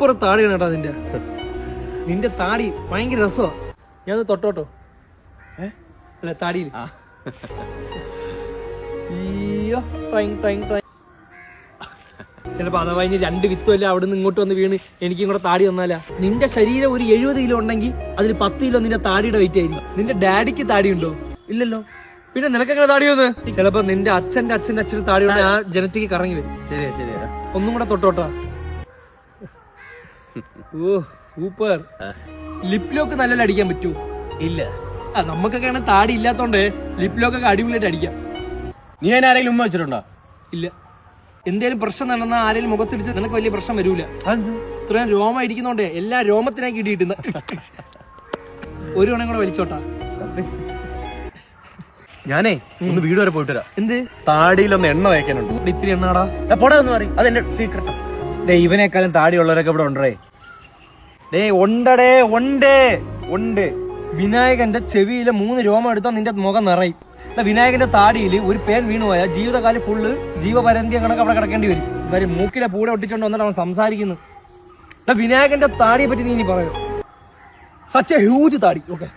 Super താടിയാണ് കേട്ടോ നിന്റെ താടി ഭയങ്കര രസമാണ്. ഞാനത് തൊട്ടോട്ടോ അല്ല താടിയിൽ. ചിലപ്പോ അഥവാ ഇനി 2 വിത്തുമല്ല അവിടെ നിന്ന് ഇങ്ങോട്ട് വന്ന് വീണ് എനിക്കും കൂടെ താടി വന്നാലാ. നിന്റെ ശരീരം ഒരു 70 കിലോ ഉണ്ടെങ്കിൽ അതിൽ 10 കിലോ നിന്റെ താടിയുടെ വെയിറ്റ് ആയിരിക്കും. നിന്റെ ഡാഡിക്ക് താടി ഉണ്ടോ? ഇല്ലല്ലോ. പിന്നെ നിനക്കെങ്ങനെ താടി വന്ന്? ചിലപ്പോ നിന്റെ അച്ഛന്റെ താടി കൊണ്ട് ആ ജനറ്റിക്ക് കറങ്ങി വരും. ശരിയാ ഒന്നും കൂടെ തൊട്ടോട്ടാ. ഓ സൂപ്പർ. ലിപ് ലോക്ക് നല്ലപോലെ അടിക്കാൻ പറ്റൂ? ഇല്ല. നമുക്കൊക്കെയാണ് താടി ഇല്ലാത്തോണ്ട് ലിപ് ലോക്കൊക്കെ അടിപൊളിയായിട്ട് അടിക്കാം. നീ അതിന് ആരെങ്കിലും ഉമ്മ വെച്ചിട്ടുണ്ടോ? ഇല്ല. എന്തേലും പ്രശ്നം നടന്ന ആരെങ്കിലും മുഖത്തിടിച്ച് നിനക്ക് വലിയ പ്രശ്നം വരൂല. ഇത്രയും രോമം ഇരിക്കുന്നോണ്ടേ എല്ലാ രോമത്തിനാക്കി ഇടിയിട്ടുന്ന. ഒരു മണം കൂടെ വലിച്ചോട്ടാ. ഞാനേ ഒന്ന് വീട് വരെ പോയിട്ട് വരാം. എന്ത്? താടിയിലൊന്ന് എണ്ണ വയ്ക്കാനുണ്ട്. ഇത്തിരി എണ്ണാടാ. പോടാ ഒന്ന് പറയും. അതെന്റെ സീക്രട്ടാ. ഇവനേക്കാളും താടിയുള്ളവരൊക്കെ ഇവിടെ ഉണ്ടേ. ഉണ്ട്. വിനായകന്റെ ചെവിയിലെ 3 രോമം എടുത്താൽ നിന്റെ മുഖം നിറയും. വിനായകന്റെ താടിയിൽ ഒരു പേൻ വീണു പോയാൽ ജീവിതകാലം ഫുള്ള് ജീവപരന്തിയ കണക്ക് അവിടെ കിടക്കേണ്ടി വരും. ഇവര് മൂക്കിലെ പൂടെ ഒട്ടിച്ചോണ്ട് വന്നിട്ട് അവൻ സംസാരിക്കുന്നു. വിനായകന്റെ താടിയെ പറ്റി നീ ഇനി പറയൂ. സച്ച് എ ഹ്യൂജ് താടി. ഓക്കെ.